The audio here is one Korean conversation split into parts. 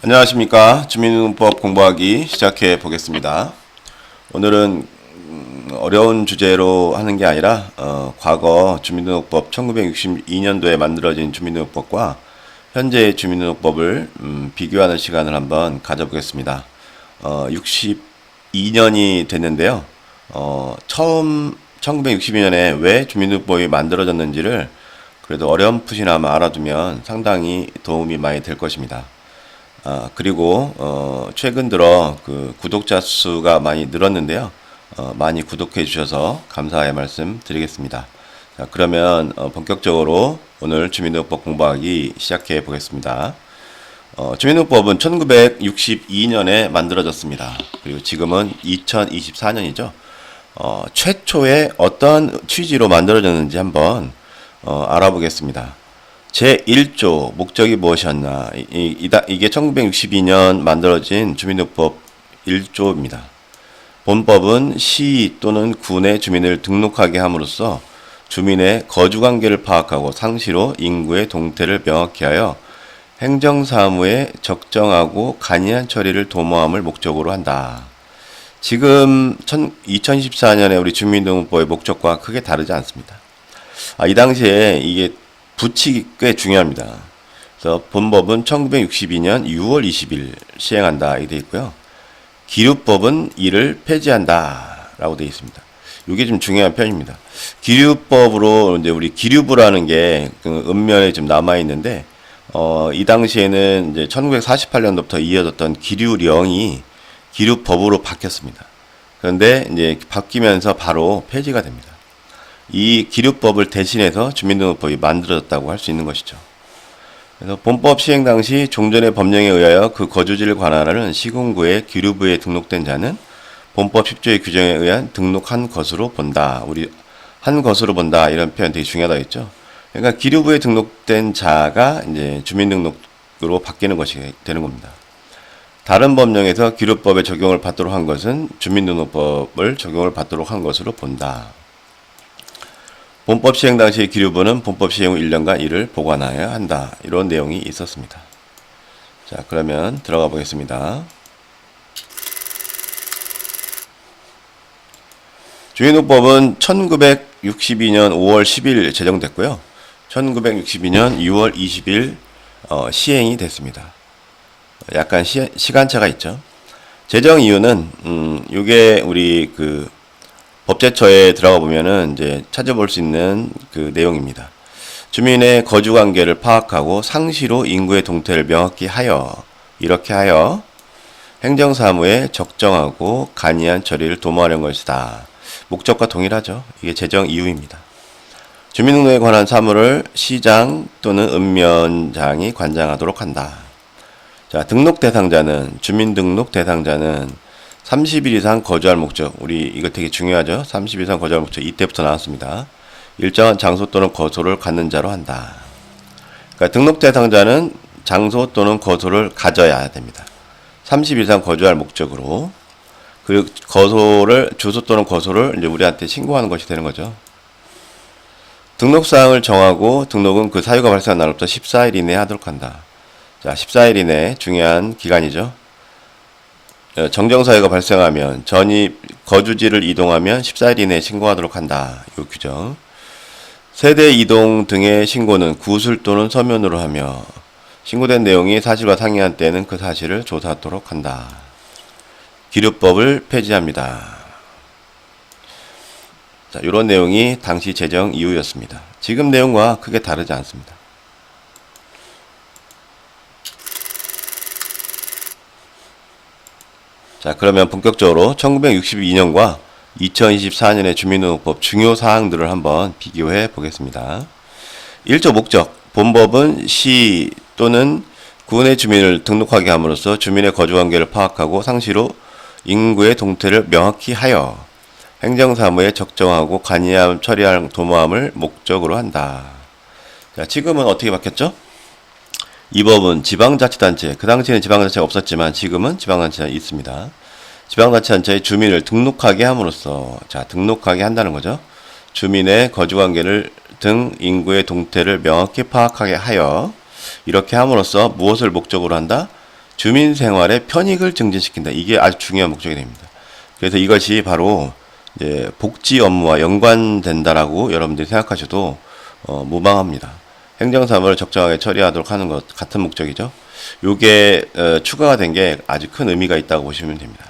안녕하십니까. 주민등록법 공부하기 시작해 보겠습니다. 오늘은 어려운 주제로 하는 게 아니라 과거 주민등록법 1962년도에 만들어진 주민등록법과 현재의 주민등록법을 비교하는 시간을 한번 가져보겠습니다. 62년이 됐는데요. 처음 1962년에 왜 주민등록법이 만들어졌는지를 그래도 어렴풋이나마 알아두면 상당히 도움이 많이 될 것입니다. 그리고 최근 들어 그 구독자 수가 많이 늘었는데요. 많이 구독해 주셔서 감사의 말씀 드리겠습니다. 자, 그러면 본격적으로 오늘 주민등록법 공부하기 시작해 보겠습니다. 주민등록법은 1962년에 만들어졌습니다. 그리고 지금은 2024년이죠. 최초에 어떤 취지로 만들어졌는지 한번 알아보겠습니다. 제1조 목적이 무엇이었나? 이게 1962년 만들어진 주민등록법 1조입니다. 본법은 시 또는 군의 주민을 등록하게 함으로써 주민의 거주관계를 파악하고 상시로 인구의 동태를 명확히 하여 행정사무에 적정하고 간이한 처리를 도모함을 목적으로 한다. 지금 2014년에 우리 주민등록법의 목적과 크게 다르지 않습니다. 이 당시에 이게 부칙이 꽤 중요합니다. 그래서 본법은 1962년 6월 20일 시행한다 이렇게 되어 있고요. 기류법은 이를 폐지한다 라고 되어 있습니다. 이게 좀 중요한 편입니다. 기류법으로 이제 우리 기류부라는 게 그 읍면에 좀 남아 있는데 이 당시에는 이제 1948년도부터 이어졌던 기류령이 기류법으로 바뀌었습니다. 그런데 이제 바뀌면서 바로 폐지가 됩니다. 이 기류법을 대신해서 주민등록법이 만들어졌다고 할 수 있는 것이죠. 그래서 본법 시행 당시 종전의 법령에 의하여 그 거주지를 관할하는 시군구의 기류부에 등록된 자는 본법 10조의 규정에 의한 등록한 것으로 본다. 우리 한 것으로 본다 이런 표현 되게 중요하다 했죠. 그러니까 기류부에 등록된 자가 이제 주민등록으로 바뀌는 것이 되는 겁니다. 다른 법령에서 기류법에 적용을 받도록 한 것은 주민등록법을 적용을 받도록 한 것으로 본다. 본법 시행 당시 기류부는 본법 시행 후 1년간 이를 보관하여야 한다. 이런 내용이 있었습니다. 자, 그러면 들어가 보겠습니다. 주민등록법은 1962년 5월 10일 제정됐고요. 1962년 6월 20일 시행이 됐습니다. 약간 시간차가 있죠. 제정 이유는 이게 우리 그 법제처에 들어가 보면은 이제 찾아볼 수 있는 그 내용입니다. 주민의 거주 관계를 파악하고 상시로 인구의 동태를 명확히 하여 이렇게 하여 행정사무에 적정하고 간이한 처리를 도모하는 것이다. 목적과 동일하죠. 이게 제정 이유입니다. 주민등록에 관한 사무를 시장 또는 읍면장이 관장하도록 한다. 자, 등록 대상자는 주민등록 대상자는 30일 이상 거주할 목적, 우리 이거 되게 중요하죠. 30일 이상 거주할 목적, 이때부터 나왔습니다. 일정한 장소 또는 거소를 갖는 자로 한다. 그러니까 등록 대상자는 장소 또는 거소를 가져야 됩니다. 30일 이상 거주할 목적으로. 그리고 거소를, 주소 또는 거소를 이제 우리한테 신고하는 것이 되는 거죠. 등록사항을 정하고 등록은 그 사유가 발생한 날로부터 14일 이내에 하도록 한다. 자, 14일 이내 중요한 기간이죠. 정정사유가 발생하면 전입 거주지를 이동하면 14일 이내에 신고하도록 한다. 이 규정. 세대 이동 등의 신고는 구술 또는 서면으로 하며 신고된 내용이 사실과 상이한 때에는 그 사실을 조사하도록 한다. 기류법을 폐지합니다. 자, 이런 내용이 당시 제정 이유였습니다. 지금 내용과 크게 다르지 않습니다. 자, 그러면 본격적으로 1962년과 2024년의 주민등록법 중요 사항들을 한번 비교해 보겠습니다. 1조 목적. 본법은 시 또는 군의 주민을 등록하게 함으로써 주민의 거주관계를 파악하고 상시로 인구의 동태를 명확히 하여 행정사무에 적정하고 간이함 처리할 도모함을 목적으로 한다. 자, 지금은 어떻게 바뀌었죠? 이 법은 지방자치단체, 그 당시에는 지방자치가 없었지만 지금은 지방자치가 있습니다. 지방자치단체의 주민을 등록하게 함으로써, 자, 등록하게 한다는 거죠. 주민의 거주관계를 등 인구의 동태를 명확히 파악하게 하여 이렇게 함으로써 무엇을 목적으로 한다? 주민 생활의 편익을 증진시킨다. 이게 아주 중요한 목적이 됩니다. 그래서 이것이 바로 이제 복지 업무와 연관된다라고 여러분들이 생각하셔도 무방합니다. 행정사무를 적정하게 처리하도록 하는 것 같은 목적이죠. 요게 추가가 된 게 아주 큰 의미가 있다고 보시면 됩니다.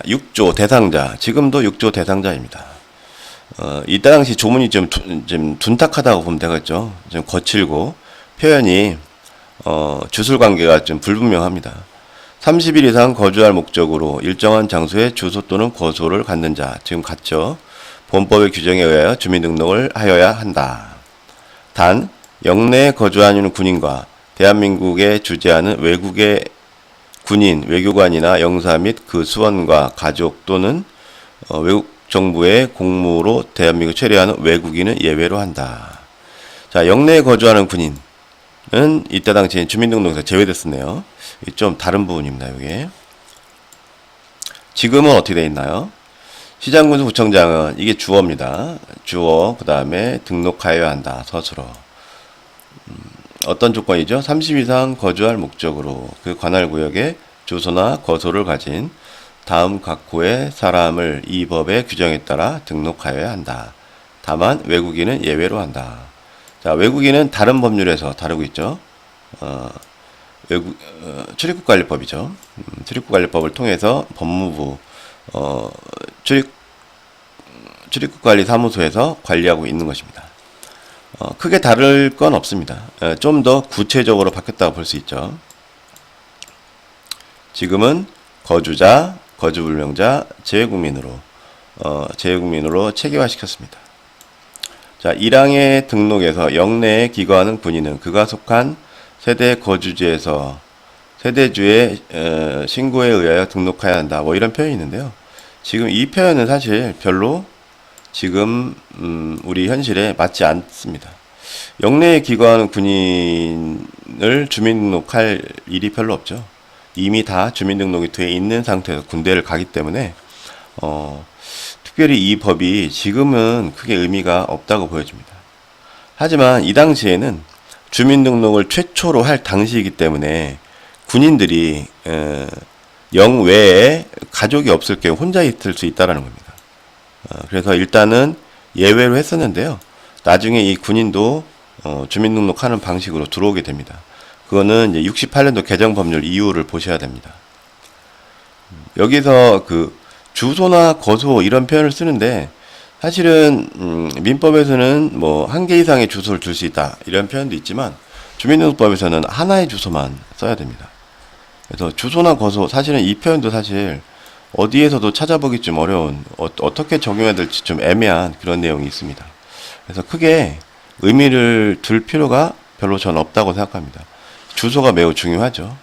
6조 대상자, 지금도 6조 대상자입니다. 이때 당시 조문이 좀 둔탁하다고 보면 되겠죠. 좀 거칠고 표현이 주술 관계가 좀 불분명합니다. 30일 이상 거주할 목적으로 일정한 장소에 주소 또는 거소를 갖는 자, 지금 같죠. 본법의 규정에 의하여 주민등록을 하여야 한다. 단 영내에 거주하는 군인과 대한민국에 주재하는 외국의 군인, 외교관이나 영사 및 그 수원과 가족 또는 외국 정부의 공무로 대한민국 체류하는 외국인은 예외로 한다. 자, 영내에 거주하는 군인은 이때 당시에 주민등록에서 제외됐었네요. 좀 다른 부분입니다. 이게 지금은 어떻게 되어 있나요? 시장군수구청장은 이게 주어입니다. 주어 그 다음에 등록하여야 한다. 서술어. 어떤 조건이죠? 30 이상 거주할 목적으로 그 관할 구역에 주소나 거소를 가진 다음 각호의 사람을 이 법의 규정에 따라 등록하여야 한다. 다만 외국인은 예외로 한다. 자, 외국인은 다른 법률에서 다루고 있죠. 출입국관리법이죠. 출입국관리법을 통해서 법무부 출입국관리사무소에서 관리하고 있는 것입니다. 크게 다를 건 없습니다. 좀 더 구체적으로 바뀌었다고 볼 수 있죠. 지금은 거주자, 거주불명자, 재외국민으로 체계화시켰습니다. 자, 1항의 등록에서 영내에 기거하는 군인은 그가 속한 세대 거주지에서 세대주의 신고에 의하여 등록해야 한다. 뭐 이런 표현이 있는데요. 지금 이 표현은 사실 별로 지금 우리 현실에 맞지 않습니다. 영내에 기거하는 군인을 주민등록할 일이 별로 없죠. 이미 다 주민등록이 돼 있는 상태에서 군대를 가기 때문에 특별히 이 법이 지금은 크게 의미가 없다고 보여집니다. 하지만 이 당시에는 주민등록을 최초로 할 당시이기 때문에 군인들이 영외에 가족이 없을 경우 혼자 있을 수 있다는 겁니다. 그래서 일단은 예외로 했었는데요. 나중에 이 군인도 주민등록하는 방식으로 들어오게 됩니다. 그거는 이제 68년도 개정법률 이유를 보셔야 됩니다. 여기서 그 주소나 거소 이런 표현을 쓰는데 사실은 민법에서는 뭐 한 개 이상의 주소를 줄 수 있다 이런 표현도 있지만 주민등록법에서는 하나의 주소만 써야 됩니다. 그래서 주소나 거소 사실은 이 표현도 사실 어디에서도 찾아보기 좀 어려운 어떻게 적용해야 될지 좀 애매한 그런 내용이 있습니다. 그래서 크게 의미를 둘 필요가 별로 전 없다고 생각합니다. 주소가 매우 중요하죠.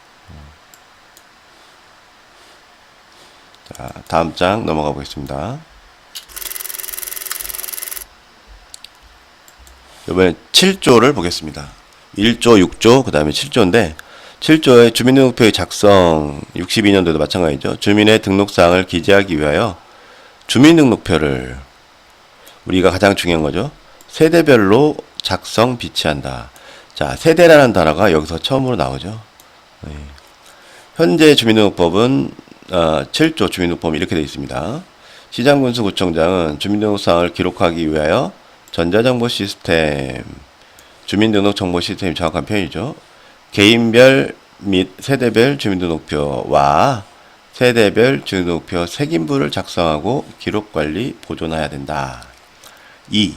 자, 다음 장 넘어가 보겠습니다. 이번에 7조를 보겠습니다. 1조, 6조, 그 다음에 7조인데 7조의 주민등록표의 작성 62년도도 마찬가지죠. 주민의 등록사항을 기재하기 위하여 주민등록표를 우리가 가장 중요한 거죠. 세대별로 작성 비치한다. 자, 세대라는 단어가 여기서 처음으로 나오죠. 네. 현재 주민등록법은 7조 주민등록법이 이렇게 되어 있습니다. 시장군수구청장은 주민등록사항을 기록하기 위하여 전자정보 시스템, 주민등록 정보 시스템이 정확한 표현이죠. 개인별 및 세대별 주민등록표와 세대별 주민등록표 색인부를 작성하고 기록관리 보존해야 된다. 2.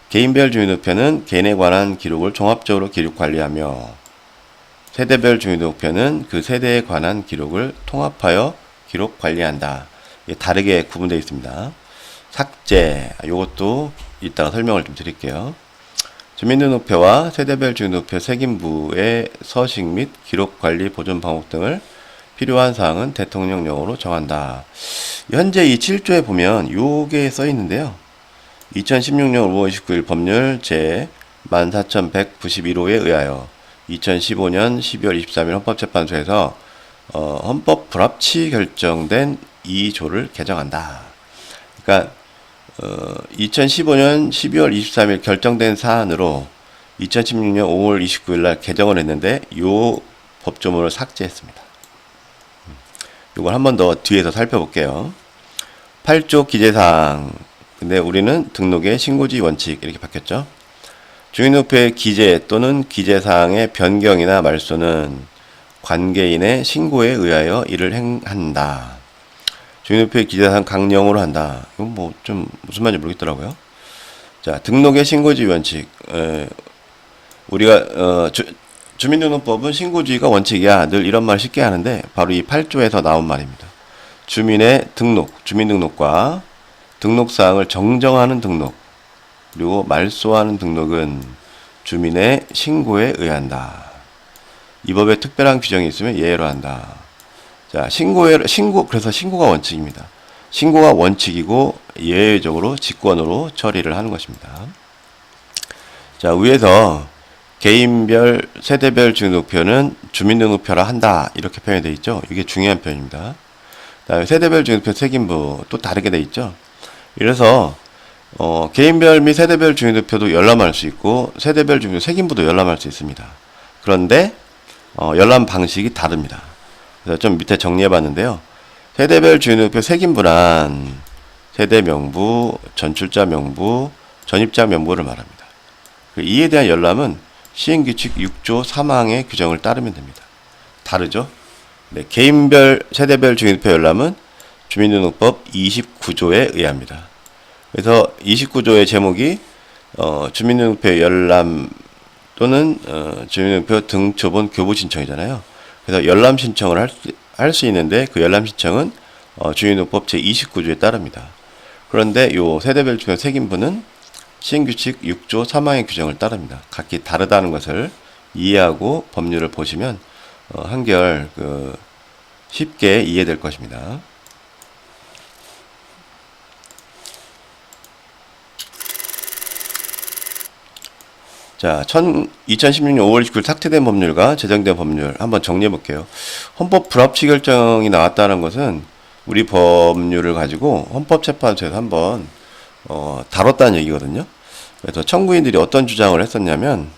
개인별 주민등록표는 개인에 관한 기록을 종합적으로 기록관리하며 세대별 주민등록표는 그 세대에 관한 기록을 통합하여 기록관리한다. 이게 다르게 구분되어 있습니다. 삭제, 이것도 이따가 설명을 좀 드릴게요. 주민등록표와 세대별 주민등록표 색인부의 서식 및 기록관리 보존 방법 등을 필요한 사항은 대통령령으로 정한다. 현재 이 7조에 보면 요게 써 있는데요. 2016년 5월 29일 법률 제 14191호에 의하여 2015년 12월 23일 헌법재판소에서 헌법 불합치 결정된 2조를 개정한다. 그러니까 2015년 12월 23일 결정된 사안으로 2016년 5월 29일 날 개정을 했는데 요 법조문을 삭제했습니다. 이걸 한 번 더 뒤에서 살펴볼게요. 8조 기재사항. 근데 우리는 등록의 신고지 원칙 이렇게 바뀌었죠. 주민등록부의 기재 또는 기재사항의 변경이나 말소는 관계인의 신고에 의하여 이를 행한다. 주민등록부의 기재사항 강령으로 한다. 이건 뭐 좀 무슨 말인지 모르겠더라고요. 자, 등록의 신고지 원칙. 우리가 주민등록법은 신고주의가 원칙이야. 늘 이런 말 쉽게 하는데 바로 이 8조에서 나온 말입니다. 주민의 등록, 주민등록과 등록사항을 정정하는 등록, 그리고 말소하는 등록은 주민의 신고에 의한다. 이 법에 특별한 규정이 있으면 예외로 한다. 자, 그래서 신고가 원칙입니다. 신고가 원칙이고 예외적으로 직권으로 처리를 하는 것입니다. 자, 위에서 개인별, 세대별 주민등록표는 주민등록표라 한다. 이렇게 표현되어 있죠. 이게 중요한 표현입니다. 그다음에 세대별 주민등록표 색인부 또 다르게 되어 있죠. 이래서 개인별 및 세대별 주민등록표도 열람할 수 있고 세대별 주민등록 색인부도 열람할 수 있습니다. 그런데 열람 방식이 다릅니다. 그래서 좀 밑에 정리해 봤는데요. 세대별 주민등록표 색인부란 세대 명부, 전출자 명부, 전입자 명부를 말합니다. 이에 대한 열람은 시행규칙 6조 3항의 규정을 따르면 됩니다. 다르죠? 네, 개인별, 세대별 주민등록표 열람은 주민등록법 29조에 의합니다. 그래서 29조의 제목이 주민등록표 열람 또는 주민등록표 등초본 교부 신청이잖아요. 그래서 열람 신청을 할 수 있는데 그 열람 신청은 주민등록법 제29조에 따릅니다. 그런데 요 세대별 주민등록 색인부는 시행규칙 6조 3항의 규정을 따릅니다. 각기 다르다는 것을 이해하고 법률을 보시면 한결 쉽게 이해될 것입니다. 자, 2016년 5월 29일 삭제된 법률과 제정된 법률 한번 정리해 볼게요. 헌법 불합치 결정이 나왔다는 것은 우리 법률을 가지고 헌법재판소에서 한번 다뤘다는 얘기거든요. 그래서 청구인들이 어떤 주장을 했었냐면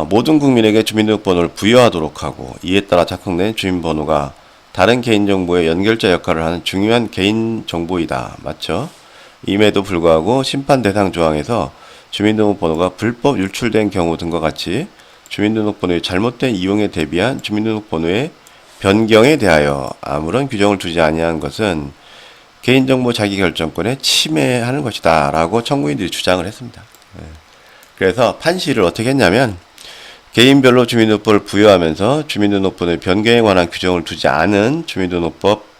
모든 국민에게 주민등록번호를 부여하도록 하고 이에 따라 작성된 주민번호가 다른 개인정보의 연결자 역할을 하는 중요한 개인정보이다. 맞죠? 임에도 불구하고 심판 대상 조항에서 주민등록번호가 불법 유출된 경우 등과 같이 주민등록번호의 잘못된 이용에 대비한 주민등록번호의 변경에 대하여 아무런 규정을 두지 아니한 것은 개인정보 자기결정권에 침해하는 것이다 라고 청구인들이 주장을 했습니다. 그래서 판시를 어떻게 했냐면 개인별로 주민등록번호를 부여하면서 주민등록번호의 변경에 관한 규정을 두지 않은 주민등록법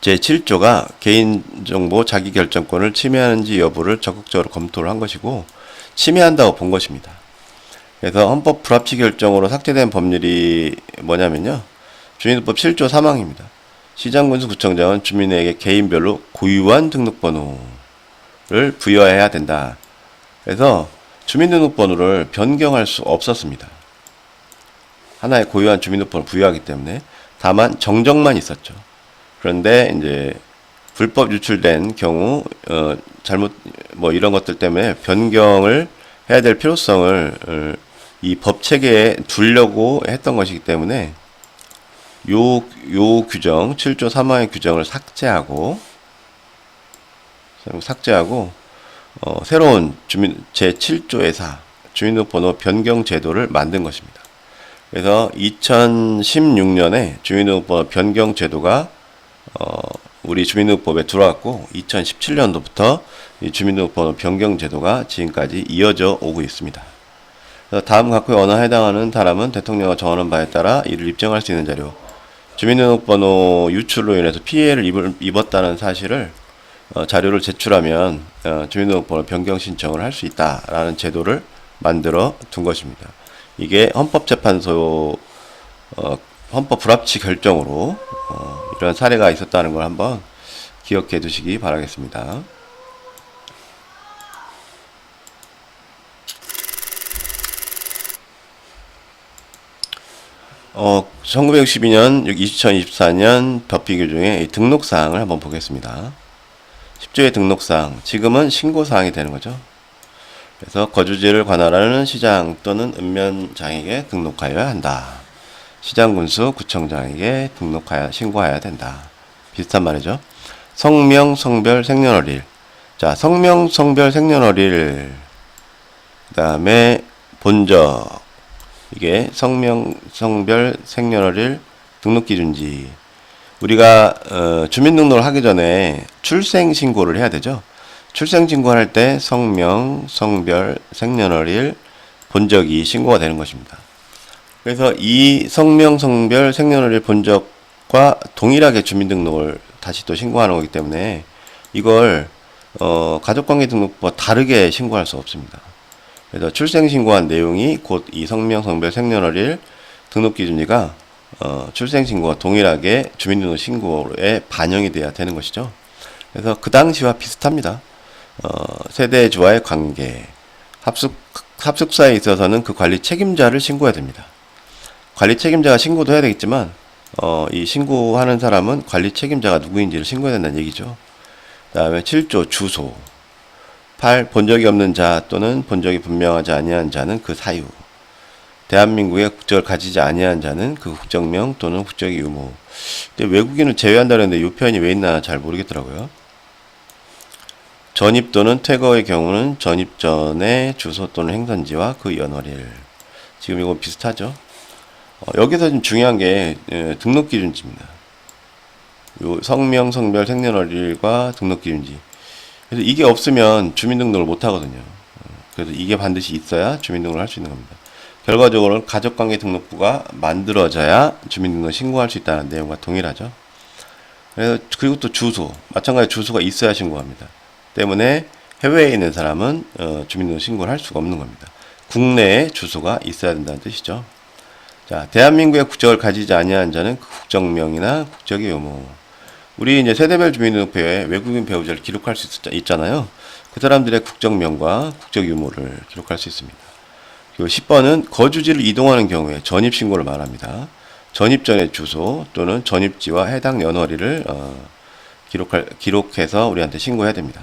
제7조가 개인정보 자기결정권을 침해하는지 여부를 적극적으로 검토를 한 것이고 침해한다고 본 것입니다. 그래서 헌법 불합치 결정으로 삭제된 법률이 뭐냐면요. 주민등록법 7조 3항입니다. 시장군수구청장은 주민에게 개인별로 고유한 등록번호를 부여해야 된다. 그래서 주민등록번호를 변경할 수 없었습니다. 하나의 고유한 주민등록번호를 부여하기 때문에 다만 정정만 있었죠. 그런데 이제 불법 유출된 경우 잘못 이런 것들 때문에 변경을 해야 될 필요성을 이 법 체계에 두려고 했던 것이기 때문에 요 규정 7조 3항의 규정을 삭제하고 새로운 제7조의 4 주민등록번호 변경 제도를 만든 것입니다. 그래서 2016년에 주민등록번호 변경 제도가 우리 주민등록법에 들어왔고 2017년도부터 이 주민등록번호 변경 제도가 지금까지 이어져 오고 있습니다. 그래서 다음 각호의 언어에 해당하는 사람은 대통령과 정하는 바에 따라 이를 입증할 수 있는 자료, 주민등록번호 유출로 인해서 피해를 입었다는 사실을 자료를 제출하면 주민등록번호 변경 신청을 할 수 있다라는 제도를 만들어 둔 것입니다. 이게 헌법재판소 헌법 불합치 결정으로 이런 사례가 있었다는 걸 한번 기억해 두시기 바라겠습니다. 1962년, 2024년 법비규 중에 등록사항을 한번 보겠습니다. 10조의 등록사항, 지금은 신고사항이 되는 거죠. 그래서 거주지를 관할하는 시장 또는 읍면장에게 등록하여야 한다. 시장군수, 구청장에게 신고하여야 된다. 비슷한 말이죠. 성명, 성별, 생년월일. 자, 성명, 성별, 생년월일. 그 다음에 본적. 이게 성명, 성별, 생년월일, 등록기준지. 우리가 주민등록을 하기 전에 출생신고를 해야 되죠. 출생신고할 때 성명, 성별, 생년월일, 본적이 신고가 되는 것입니다. 그래서 이 성명, 성별, 생년월일, 본적과 동일하게 주민등록을 다시 또 신고하는 거기 때문에 이걸 가족관계등록부와 다르게 신고할 수 없습니다. 그래서 출생신고한 내용이 곧 이 성명, 성별, 생년월일, 등록기준지가 출생신고와 동일하게 주민등록 신고에 반영이 돼야 되는 것이죠. 그래서 그 당시와 비슷합니다. 세대주와의 관계, 합숙사에 있어서는 그 관리 책임자를 신고해야 됩니다. 관리 책임자가 신고도 해야 되겠지만 이 신고하는 사람은 관리 책임자가 누구인지를 신고해야 된다는 얘기죠. 그 다음에 7조 주소, 8. 본적이 없는 자 또는 본적이 분명하지 아니한 자는 그 사유, 대한민국의 국적을 가지지 아니한 자는 그 국적명 또는 국적의 유무. 근데 외국인을 제외한다는데 이 표현이 왜 있나 잘 모르겠더라고요. 전입 또는 퇴거의 경우는 전입 전의 주소 또는 행선지와 그 연월일. 지금 이거 비슷하죠. 여기서 좀 중요한 게 등록기준지입니다. 요 성명, 성별, 생년월일과 등록기준지. 그래서 이게 없으면 주민등록을 못 하거든요. 그래서 이게 반드시 있어야 주민등록을 할 수 있는 겁니다. 결과적으로는 가족관계등록부가 만들어져야 주민등록 신고할 수 있다는 내용과 동일하죠. 그리고 또 주소, 마찬가지 주소가 있어야 신고합니다. 때문에 해외에 있는 사람은 주민등록 신고를 할 수가 없는 겁니다. 국내에 주소가 있어야 된다는 뜻이죠. 자, 대한민국의 국적을 가지지 아니한 자는 그 국적명이나 국적의 유무. 우리 이제 세대별 주민등록표에 외국인 배우자를 기록할 수 있잖아요. 그 사람들의 국적명과 국적 유무를 기록할 수 있습니다. 그리고 10번은 거주지를 이동하는 경우에 전입신고를 말합니다. 전입 전의 주소 또는 전입지와 해당 연월일을 기록해서 우리한테 신고해야 됩니다.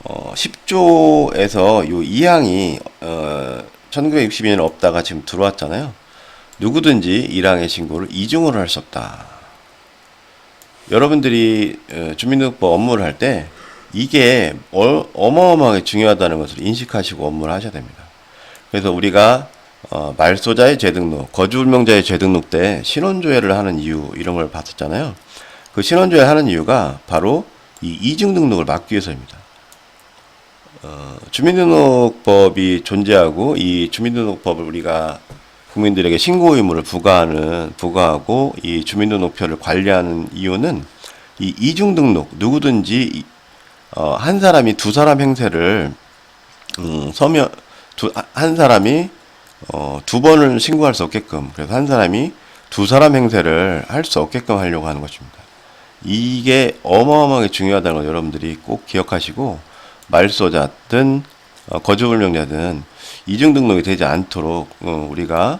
10조에서 요 2항이 1962년 없다가 지금 들어왔잖아요. 누구든지 1항의 신고를 이중으로 할 수 없다. 여러분들이 주민등록법 업무를 할 때 이게 어마어마하게 중요하다는 것을 인식하시고 업무를 하셔야 됩니다. 그래서 우리가 말소자의 재등록, 거주불명자의 재등록 때 신원조회를 하는 이유 이런 걸 봤었잖아요. 그 신원조회 하는 이유가 바로 이 이중등록을 막기 위해서입니다. 주민등록법이 존재하고 이 주민등록법을 우리가 국민들에게 신고 의무를 부과하고 이 주민등록표를 관리하는 이유는 이 이중등록, 누구든지 한 사람이 두 사람 행세를 한 사람이 두 번을 신고할 수 없게끔, 그래서 한 사람이 두 사람 행세를 할 수 없게끔 하려고 하는 것입니다. 이게 어마어마하게 중요하다는 걸 여러분들이 꼭 기억하시고, 말소자든 거주불명자든 이중등록이 되지 않도록 우리가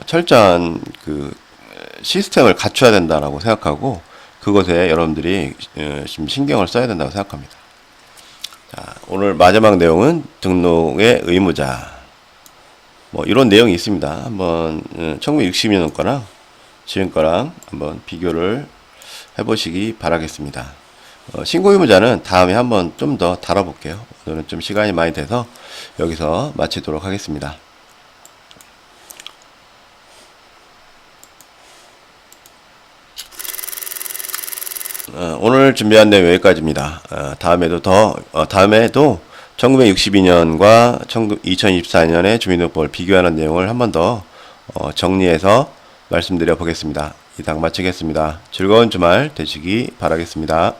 철저한 그 시스템을 갖춰야 된다라고 생각하고, 그것에 여러분들이 좀 신경을 써야 된다고 생각합니다. 자, 오늘 마지막 내용은 등록의 의무자. 뭐 이런 내용이 있습니다. 한번 1960년 거랑 지금 거랑 한번 비교를 해보시기 바라겠습니다. 신고 의무자는 다음에 한번 좀 더 다뤄볼게요. 오늘은 좀 시간이 많이 돼서 여기서 마치도록 하겠습니다. 오늘 준비한 내용 여기까지입니다. 다음에도 1962년과 2024년의 주민등록법을 비교하는 내용을 한 번 더 정리해서 말씀드려 보겠습니다. 이상 마치겠습니다. 즐거운 주말 되시기 바라겠습니다.